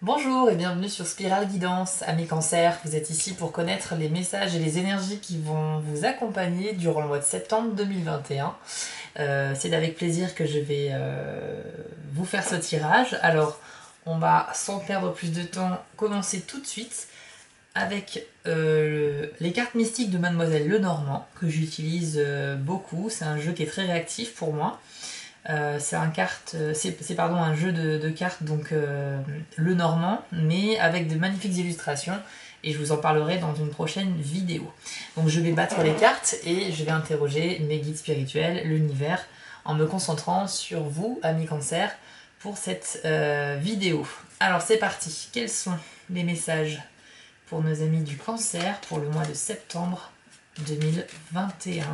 Bonjour et bienvenue sur Spirale Guidance, amis cancer. Vous êtes ici pour connaître les messages et les énergies qui vont vous accompagner durant le mois de septembre 2021. C'est avec plaisir que je vais vous faire ce tirage. Alors, on va sans perdre plus de temps commencer tout de suite avec les cartes mystiques de Mademoiselle Lenormand que j'utilise beaucoup. C'est un jeu qui est très réactif pour moi. C'est un jeu de cartes, donc le normand, mais avec de magnifiques illustrations, et je vous en parlerai dans une prochaine vidéo. Donc je vais battre les cartes et je vais interroger mes guides spirituels, l'univers, en me concentrant sur vous, amis cancer, pour cette vidéo. Alors c'est parti, quels sont les messages pour nos amis du cancer pour le mois de septembre 2021?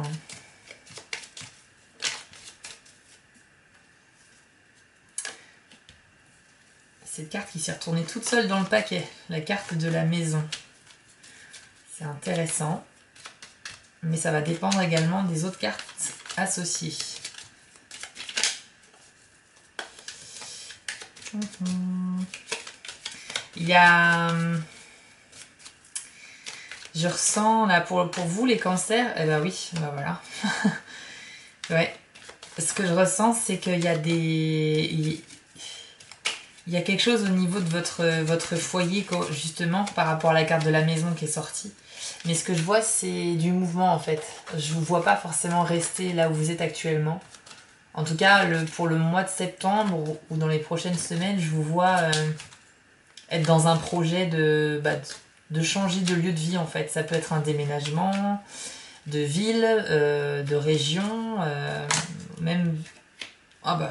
Cette carte qui s'est retournée toute seule dans le paquet, la carte de la maison. C'est intéressant, mais ça va dépendre également des autres cartes associées. Il y a... Je ressens, là, pour vous, les cancers, eh ben oui, ben voilà. Ouais. Ce que je ressens, c'est qu'il y a des... Il y a quelque chose au niveau de votre foyer, justement, par rapport à la carte de la maison qui est sortie. Mais ce que je vois, c'est du mouvement, en fait. Je vous vois pas forcément rester là où vous êtes actuellement. En tout cas, pour le mois de septembre ou dans les prochaines semaines, je vous vois être dans un projet de changer de lieu de vie, en fait. Ça peut être un déménagement de ville, de région, même... Ah bah...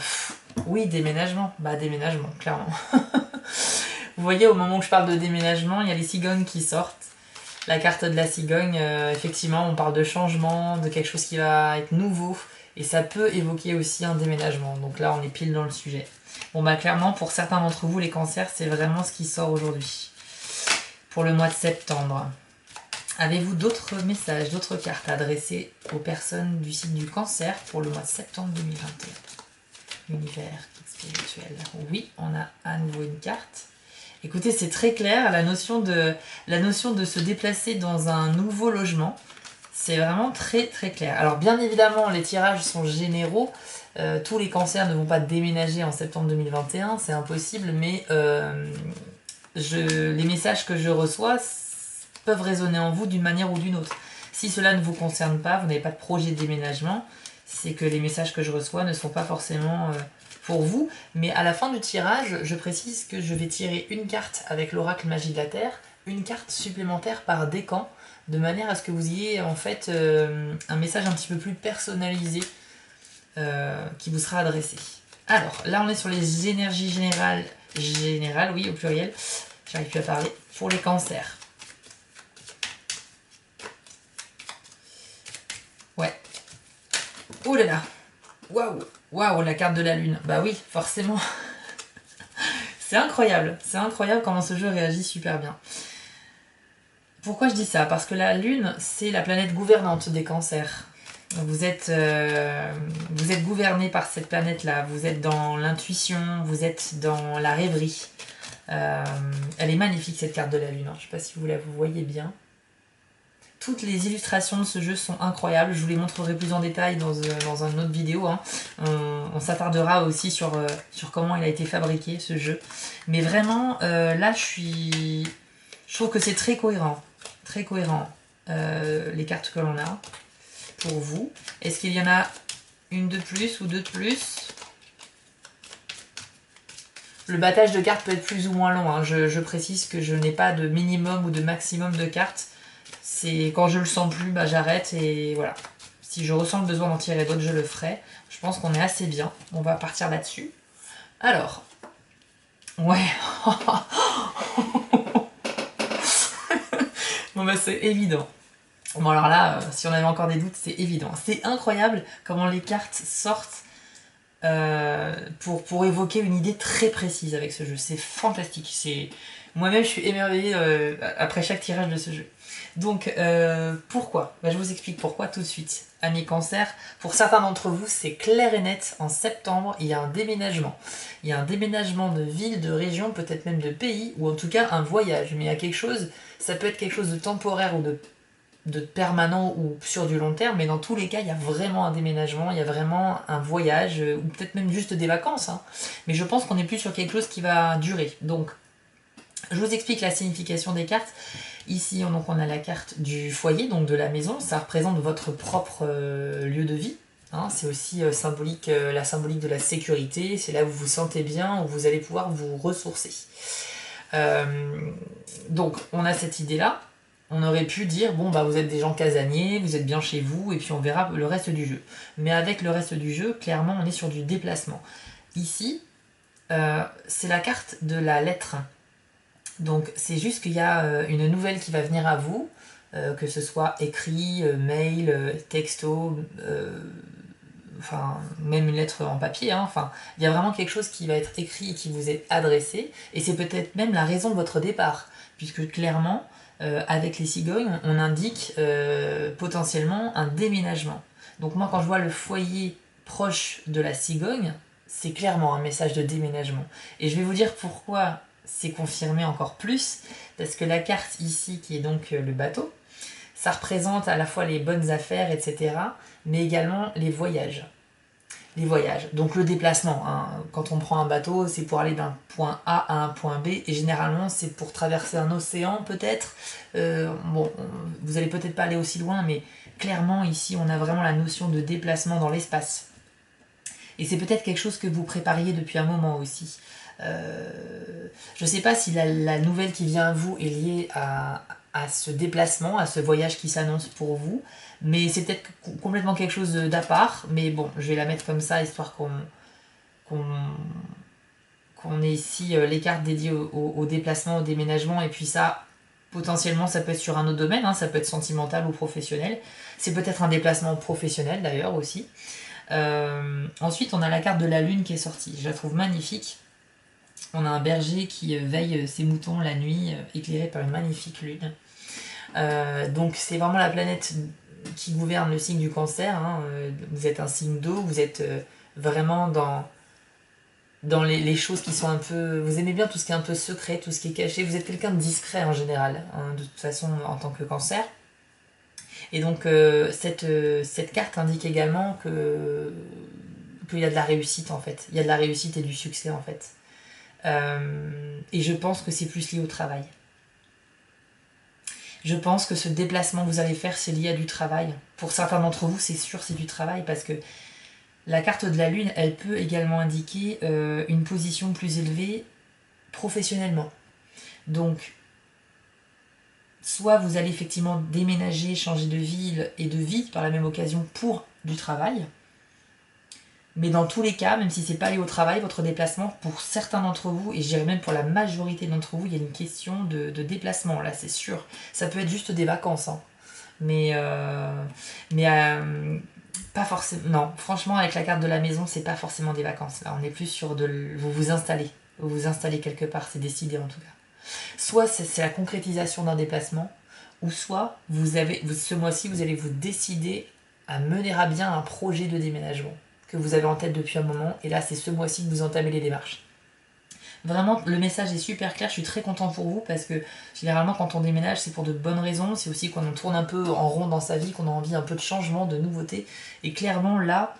Oui, déménagement. Bah déménagement, clairement. Vous voyez, au moment où je parle de déménagement, il y a les cigognes qui sortent. La carte de la cigogne, effectivement, on parle de changement, de quelque chose qui va être nouveau. Et ça peut évoquer aussi un déménagement. Donc là, on est pile dans le sujet. Bon bah clairement, pour certains d'entre vous, les cancers, c'est vraiment ce qui sort aujourd'hui. Pour le mois de septembre. Avez-vous d'autres messages, d'autres cartes à adresser aux personnes du signe du cancer pour le mois de septembre 2021? Univers spirituel. Oui, on a à nouveau une carte. Écoutez, c'est très clair, la notion de se déplacer dans un nouveau logement. C'est vraiment très très clair. Alors bien évidemment, les tirages sont généraux. Tous les cancers ne vont pas déménager en septembre 2021, c'est impossible, mais les messages que je reçois peuvent résonner en vous d'une manière ou d'une autre. Si cela ne vous concerne pas, vous n'avez pas de projet de déménagement, c'est que les messages que je reçois ne sont pas forcément pour vous. Mais à la fin du tirage, je précise que je vais tirer une carte avec l'oracle magie de la Terre, une carte supplémentaire par décan, de manière à ce que vous ayez en fait un message un petit peu plus personnalisé qui vous sera adressé. Alors, là on est sur les énergies générales, oui au pluriel, j'arrive plus à parler, pour les cancers. Ouais. Oh là là. Waouh. Waouh, la carte de la lune. Bah oui, forcément. C'est incroyable. C'est incroyable comment ce jeu réagit super bien. Pourquoi je dis ça? Parce que la lune, c'est la planète gouvernante des cancers. Vous êtes gouverné par cette planète-là. Vous êtes dans l'intuition, vous êtes dans la rêverie. Elle est magnifique cette carte de la lune. Je ne sais pas si vous la voyez bien. Toutes les illustrations de ce jeu sont incroyables, je vous les montrerai plus en détail dans une autre vidéo. Hein. On s'attardera aussi sur comment il a été fabriqué ce jeu. Mais vraiment, là je trouve que c'est très cohérent. Très cohérent les cartes que l'on a pour vous. Est-ce qu'il y en a une de plus ou deux de plus? Le battage de cartes peut être plus ou moins long. Hein. Je précise que je n'ai pas de minimum ou de maximum de cartes. C'est quand je le sens plus, bah j'arrête et voilà. Si je ressens le besoin d'en tirer d'autres, je le ferai. Je pense qu'on est assez bien. On va partir là-dessus. Alors. Ouais. Bon bah c'est évident. Bon alors là, si on avait encore des doutes, c'est évident. C'est incroyable comment les cartes sortent pour évoquer une idée très précise avec ce jeu. C'est fantastique. Moi-même, je suis émerveillée après chaque tirage de ce jeu. Donc, pourquoi? Je vous explique pourquoi tout de suite. Amis Cancer, pour certains d'entre vous, c'est clair et net. En septembre, il y a un déménagement. Il y a un déménagement de ville, de région, peut-être même de pays, ou en tout cas un voyage. Mais il y a quelque chose, ça peut être quelque chose de temporaire ou de permanent ou sur du long terme, mais dans tous les cas, il y a vraiment un déménagement, il y a vraiment un voyage, ou peut-être même juste des vacances. Hein. Mais je pense qu'on est plus sur quelque chose qui va durer. Donc, je vous explique la signification des cartes. Ici, on a la carte du foyer, donc de la maison. Ça représente votre propre lieu de vie. Hein, c'est aussi symbolique, la symbolique de la sécurité. C'est là où vous vous sentez bien, où vous allez pouvoir vous ressourcer. Donc, on a cette idée-là. On aurait pu dire, bon, vous êtes des gens casaniers, vous êtes bien chez vous, et puis on verra le reste du jeu. Mais avec le reste du jeu, clairement, on est sur du déplacement. Ici, c'est la carte de la lettre. Donc c'est juste qu'il y a une nouvelle qui va venir à vous, que ce soit écrit, mail, texto, enfin même une lettre en papier, hein. Enfin il y a vraiment quelque chose qui va être écrit et qui vous est adressé, et c'est peut-être même la raison de votre départ, puisque clairement avec les cigognes on indique potentiellement un déménagement. Donc moi quand je vois le foyer proche de la cigogne, c'est clairement un message de déménagement. Et je vais vous dire pourquoi c'est confirmé encore plus, parce que la carte ici, qui est donc le bateau, ça représente à la fois les bonnes affaires, etc., mais également les voyages. Les voyages, donc le déplacement. Hein. Quand on prend un bateau, c'est pour aller d'un point A à un point B, et généralement c'est pour traverser un océan peut-être. Bon, vous allez peut-être pas aller aussi loin, mais clairement ici on a vraiment la notion de déplacement dans l'espace. Et c'est peut-être quelque chose que vous prépariez depuis un moment aussi. Je ne sais pas si la nouvelle qui vient à vous est liée à ce déplacement, à ce voyage qui s'annonce pour vous, mais c'est peut-être complètement quelque chose d'à part, mais bon, je vais la mettre comme ça, histoire qu'on ait ici les cartes dédiées au déplacement, au déménagement, et puis ça, potentiellement, ça peut être sur un autre domaine, hein, ça peut être sentimental ou professionnel, c'est peut-être un déplacement professionnel d'ailleurs aussi. Ensuite, on a la carte de la lune qui est sortie, je la trouve magnifique. On a un berger qui veille ses moutons la nuit, éclairé par une magnifique lune. Donc c'est vraiment la planète qui gouverne le signe du Cancer. Hein. Vous êtes un signe d'eau, vous êtes vraiment dans les choses qui sont un peu... Vous aimez bien tout ce qui est un peu secret, tout ce qui est caché. Vous êtes quelqu'un de discret en général, hein, de toute façon en tant que Cancer. Et donc cette carte indique également qu'il y a de la réussite en fait. Il y a de la réussite et du succès en fait. Et je pense que c'est plus lié au travail. Je pense que ce déplacement que vous allez faire, c'est lié à du travail. Pour certains d'entre vous, c'est sûr, c'est du travail, parce que la carte de la lune, elle peut également indiquer une position plus élevée professionnellement. Donc, soit vous allez effectivement déménager, changer de ville et de vie par la même occasion pour du travail, mais dans tous les cas, même si c'est pas lié au travail, votre déplacement, pour certains d'entre vous, et je dirais même pour la majorité d'entre vous, il y a une question de déplacement, là c'est sûr. Ça peut être juste des vacances, hein. Mais pas forcément... Non, franchement, avec la carte de la maison, c'est pas forcément des vacances. Là, on est plus sur vous vous installez. Vous vous installez quelque part, c'est décidé en tout cas. Soit c'est la concrétisation d'un déplacement, ou soit ce mois-ci, vous allez vous décider à mener à bien un projet de déménagement que vous avez en tête depuis un moment, et là c'est ce mois-ci que vous entamez les démarches. Vraiment, le message est super clair, je suis très content pour vous, parce que généralement quand on déménage c'est pour de bonnes raisons, c'est aussi quand on tourne un peu en rond dans sa vie, qu'on a envie un peu de changement, de nouveauté, et clairement là,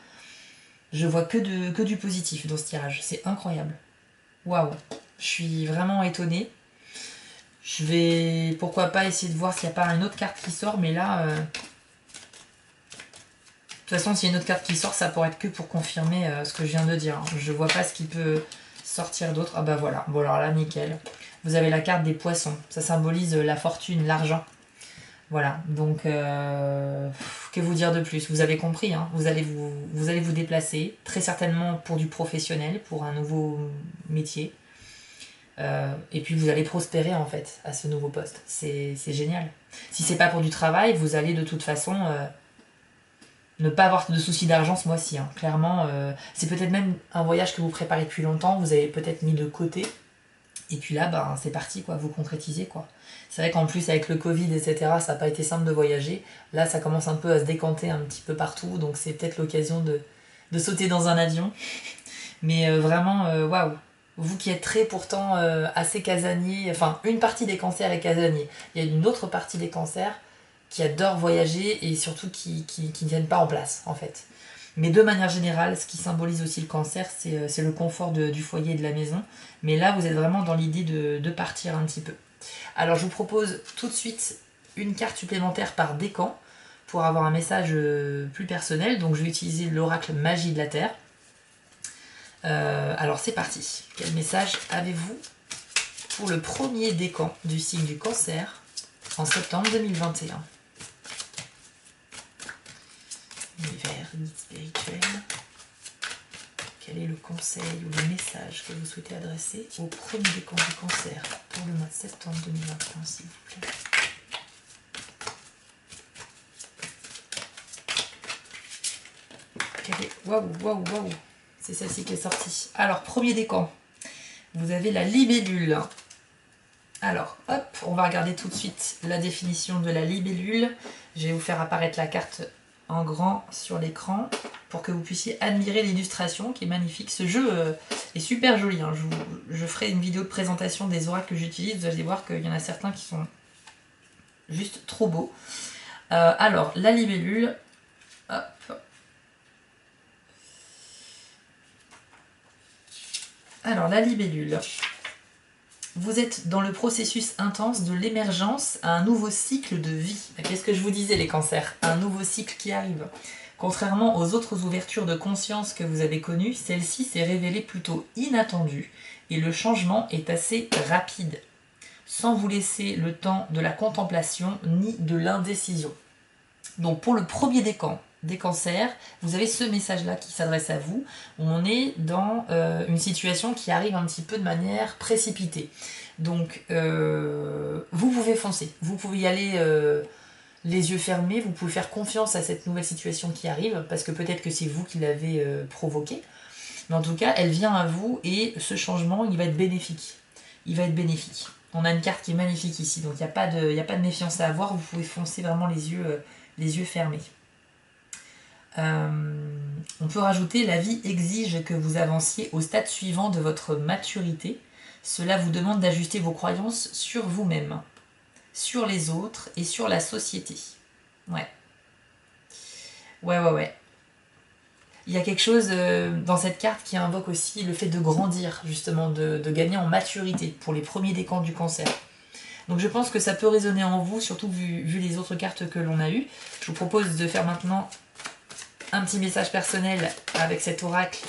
je vois que du positif dans ce tirage, c'est incroyable. Waouh, je suis vraiment étonnée. Je vais pourquoi pas essayer de voir s'il n'y a pas une autre carte qui sort, mais là... De toute façon, s'il y a une autre carte qui sort, ça pourrait être que pour confirmer ce que je viens de dire. Je vois pas ce qui peut sortir d'autre. Ah bah voilà, bon alors là, nickel. Vous avez la carte des poissons. Ça symbolise la fortune, l'argent. Voilà, donc que vous dire de plus? Vous avez compris, hein. Vous allez vous déplacer, très certainement pour du professionnel, pour un nouveau métier. Et puis vous allez prospérer en fait à ce nouveau poste. C'est génial. Si c'est pas pour du travail, vous allez de toute façon... Ne pas avoir de soucis d'argent ce mois-ci, hein. Clairement. C'est peut-être même un voyage que vous préparez depuis longtemps, vous avez peut-être mis de côté. Et puis là, ben, c'est parti, quoi, vous concrétisez, quoi. C'est vrai qu'en plus, avec le Covid, etc., ça n'a pas été simple de voyager. Là, ça commence un peu à se décanter un petit peu partout, donc c'est peut-être l'occasion de sauter dans un avion. Mais vraiment, waouh! Vous qui êtes très pourtant assez casanier, enfin, une partie des cancers est casanier. Il y a une autre partie des cancers qui adore voyager et surtout qui ne viennent pas en place, en fait. Mais de manière générale, ce qui symbolise aussi le cancer, c'est le confort du foyer et de la maison. Mais là, vous êtes vraiment dans l'idée de partir un petit peu. Alors, je vous propose tout de suite une carte supplémentaire par décan pour avoir un message plus personnel. Donc, je vais utiliser l'oracle Magie de la Terre. Alors, c'est parti. Quel message avez-vous pour le premier décan du signe du cancer en septembre 2021? Univers, guide spirituel. Quel est le conseil ou le message que vous souhaitez adresser au premier décan du cancer pour le mois de septembre 2021, s'il vous plaît? Waouh, waouh, waouh! C'est celle-ci qui est sortie. Alors, premier décan, vous avez la libellule. Alors, hop, on va regarder tout de suite la définition de la libellule. Je vais vous faire apparaître la carte en grand sur l'écran pour que vous puissiez admirer l'illustration qui est magnifique. Ce jeu est super joli, hein. Je ferai une vidéo de présentation des oracles que j'utilise. Vous allez voir qu'il y en a certains qui sont juste trop beaux. Alors, la libellule, hop. Alors, la libellule. Vous êtes dans le processus intense de l'émergence à un nouveau cycle de vie. Qu'est-ce que je vous disais, les cancers? Un nouveau cycle qui arrive. Contrairement aux autres ouvertures de conscience que vous avez connues, celle-ci s'est révélée plutôt inattendue et le changement est assez rapide, sans vous laisser le temps de la contemplation ni de l'indécision. Donc pour le premier décan des cancers, vous avez ce message-là qui s'adresse à vous. On est dans une situation qui arrive un petit peu de manière précipitée. Donc vous pouvez foncer, vous pouvez y aller les yeux fermés, vous pouvez faire confiance à cette nouvelle situation qui arrive, parce que peut-être que c'est vous qui l'avez provoquée. Mais en tout cas, elle vient à vous et ce changement, il va être bénéfique. Il va être bénéfique. On a une carte qui est magnifique ici, donc il n'y a pas de méfiance à avoir, vous pouvez foncer vraiment les yeux fermés. On peut rajouter: la vie exige que vous avanciez au stade suivant de votre maturité. Cela vous demande d'ajuster vos croyances sur vous-même, sur les autres et sur la société. Ouais. Ouais. Il y a quelque chose dans cette carte qui invoque aussi le fait de grandir, justement, de gagner en maturité pour les premiers décans du cancer. Donc je pense que ça peut résonner en vous, surtout vu les autres cartes que l'on a eues. Je vous propose de faire maintenant un petit message personnel avec cet oracle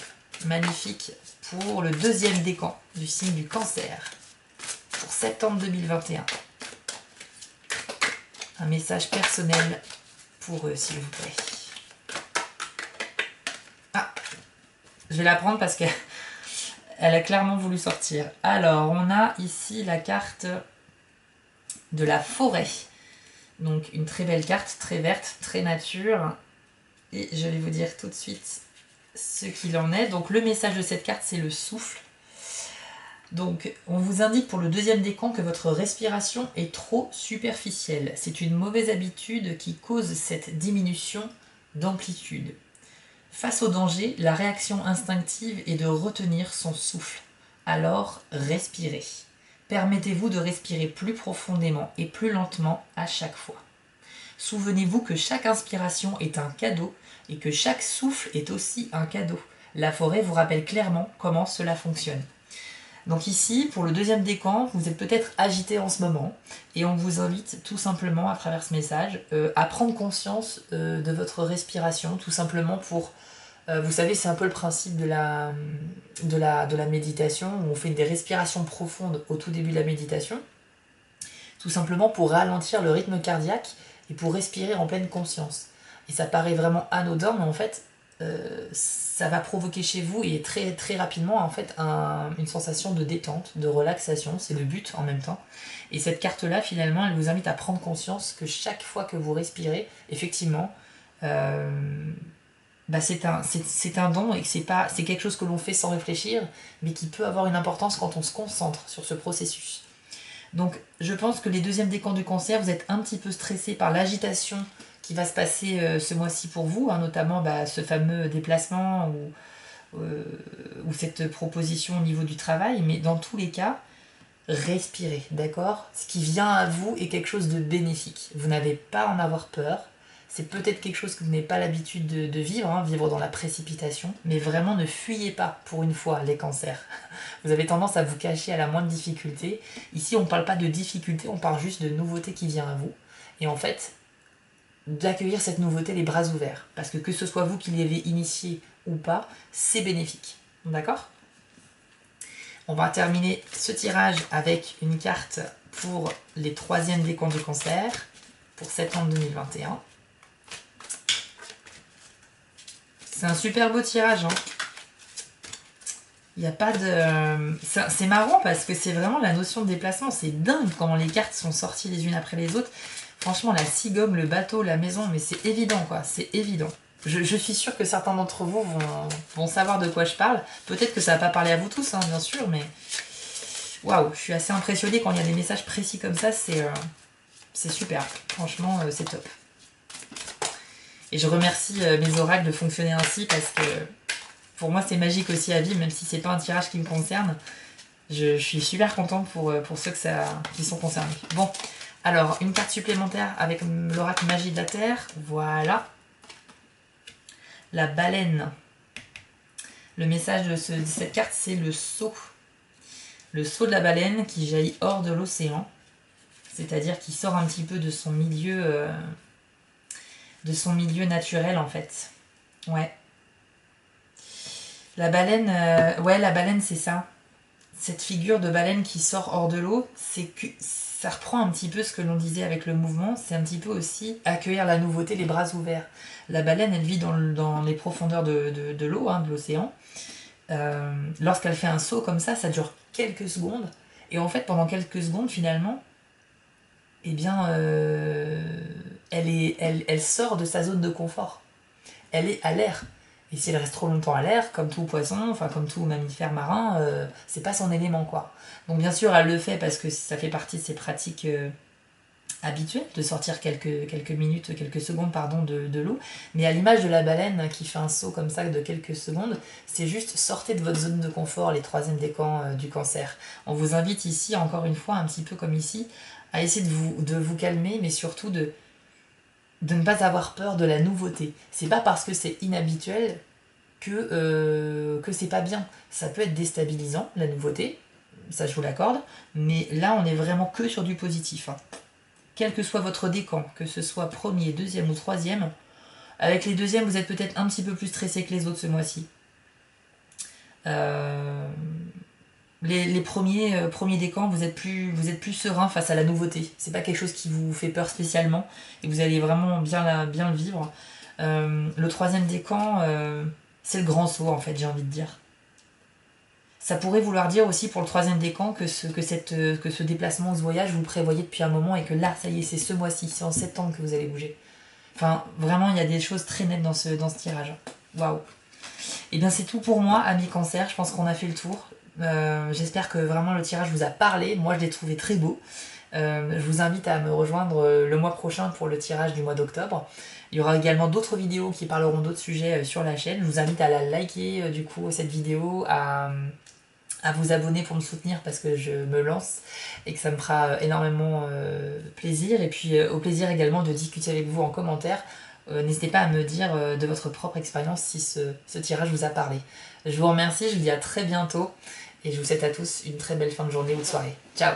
magnifique pour le deuxième décan du signe du cancer pour septembre 2021. Un message personnel pour eux, s'il vous plaît. Ah, je vais la prendre parce qu'elle a clairement voulu sortir. Alors, on a ici la carte de la forêt. Donc, une très belle carte, très verte, très nature. Et je vais vous dire tout de suite ce qu'il en est. Donc, le message de cette carte, c'est le souffle. Donc, on vous indique pour le deuxième décan que votre respiration est trop superficielle. C'est une mauvaise habitude qui cause cette diminution d'amplitude. Face au danger, la réaction instinctive est de retenir son souffle. Alors, respirez. Permettez-vous de respirer plus profondément et plus lentement à chaque fois. Souvenez-vous que chaque inspiration est un cadeau et que chaque souffle est aussi un cadeau. La forêt vous rappelle clairement comment cela fonctionne. Donc ici, pour le deuxième décan, vous êtes peut-être agité en ce moment et on vous invite tout simplement à travers ce message à prendre conscience de votre respiration, tout simplement pour... vous savez, c'est un peu le principe de la méditation, où on fait des respirations profondes au tout début de la méditation, tout simplement pour ralentir le rythme cardiaque et pour respirer en pleine conscience. Et ça paraît vraiment anodin, mais en fait, ça va provoquer chez vous, et très, très rapidement, en fait, une sensation de détente, de relaxation. C'est le but en même temps. Et cette carte-là, finalement, elle vous invite à prendre conscience que chaque fois que vous respirez, effectivement, bah c'est un don et que c'est quelque chose que l'on fait sans réfléchir, mais qui peut avoir une importance quand on se concentre sur ce processus. Donc je pense que les deuxièmes décans du cancer, vous êtes un petit peu stressé par l'agitation qui va se passer ce mois-ci pour vous, hein, notamment ce fameux déplacement ou cette proposition au niveau du travail, mais dans tous les cas, respirez, d'accord? Ce qui vient à vous est quelque chose de bénéfique. Vous n'avez pas à en avoir peur. C'est peut-être quelque chose que vous n'avez pas l'habitude de vivre, hein, vivre dans la précipitation, mais vraiment ne fuyez pas pour une fois les cancers. Vous avez tendance à vous cacher à la moindre difficulté. Ici, on ne parle pas de difficulté, on parle juste de nouveauté qui vient à vous. Et en fait, d'accueillir cette nouveauté les bras ouverts. Parce que ce soit vous qui l'avez initié ou pas, c'est bénéfique. D'accord? On va terminer ce tirage avec une carte pour les troisièmes décans du cancer pour septembre 2021. C'est un super beau tirage. Hein. Il n'y a pas de... C'est marrant parce que c'est vraiment la notion de déplacement. C'est dingue comment les cartes sont sorties les unes après les autres. Franchement, la scie gomme, le bateau, la maison, mais c'est évident quoi. C'est évident. Je suis sûre que certains d'entre vous vont savoir de quoi je parle. Peut-être que ça va pas parler à vous tous, hein, bien sûr, mais... Waouh, je suis assez impressionnée quand il y a des messages précis comme ça. C'est super. Franchement, c'est top. Et je remercie mes oracles de fonctionner ainsi parce que pour moi c'est magique aussi à vivre, même si c'est pas un tirage qui me concerne. Je suis super contente pour ceux qui sont concernés. Bon, alors une carte supplémentaire avec l'oracle magie de la Terre. Voilà. La baleine. Le message de cette carte, c'est le saut. Le saut de la baleine qui jaillit hors de l'océan. C'est-à-dire qui sort un petit peu de son milieu... naturel en fait. Ouais. La baleine, la baleine c'est ça. Cette figure de baleine qui sort hors de l'eau, c'est que ça reprend un petit peu ce que l'on disait avec le mouvement, c'est un petit peu aussi accueillir la nouveauté les bras ouverts. La baleine, elle vit dans les profondeurs de l'eau, hein, de l'océan. Lorsqu'elle fait un saut comme ça dure quelques secondes. Et en fait, pendant quelques secondes, finalement, eh bien, elle sort de sa zone de confort. Elle est à l'air. Et si elle reste trop longtemps à l'air, comme tout poisson, enfin comme tout mammifère marin, c'est pas son élément, quoi. Donc bien sûr, elle le fait parce que ça fait partie de ses pratiques habituelles, de sortir quelques minutes, quelques secondes, pardon, de l'eau. Mais à l'image de la baleine qui fait un saut comme ça de quelques secondes, c'est juste sortez de votre zone de confort, les troisièmes décans du cancer. On vous invite ici, encore une fois, un petit peu comme ici, à essayer de vous calmer, mais surtout de ne pas avoir peur de la nouveauté. C'est pas parce que c'est inhabituel que c'est pas bien. Ça peut être déstabilisant, la nouveauté, ça je vous l'accorde, mais là on est vraiment que sur du positif. Hein. Quel que soit votre décan, que ce soit premier, deuxième ou troisième, avec les deuxièmes vous êtes peut-être un petit peu plus stressé que les autres ce mois-ci. Les premiers décans, vous êtes plus serein face à la nouveauté. C'est pas quelque chose qui vous fait peur spécialement et vous allez vraiment bien le vivre. Le troisième décan, c'est le grand saut en fait, j'ai envie de dire. Ça pourrait vouloir dire aussi pour le troisième décan que ce déplacement, ce voyage, vous le prévoyez depuis un moment et que là, ça y est, c'est ce mois-ci, c'est en septembre que vous allez bouger. Enfin, vraiment, il y a des choses très nettes dans ce tirage. Waouh. Et bien c'est tout pour moi, amis cancer, je pense qu'on a fait le tour. J'espère que vraiment le tirage vous a parlé, moi je l'ai trouvé très beau. Je vous invite à me rejoindre le mois prochain pour le tirage du mois d'octobre. Il y aura également d'autres vidéos qui parleront d'autres sujets sur la chaîne. Je vous invite à la liker du coup cette vidéo, à vous abonner pour me soutenir parce que je me lance et que ça me fera énormément plaisir. Et puis au plaisir également de discuter avec vous en commentaire. N'hésitez pas à me dire de votre propre expérience si ce tirage vous a parlé. Je vous remercie, je vous dis à très bientôt et je vous souhaite à tous une très belle fin de journée ou de soirée. Ciao!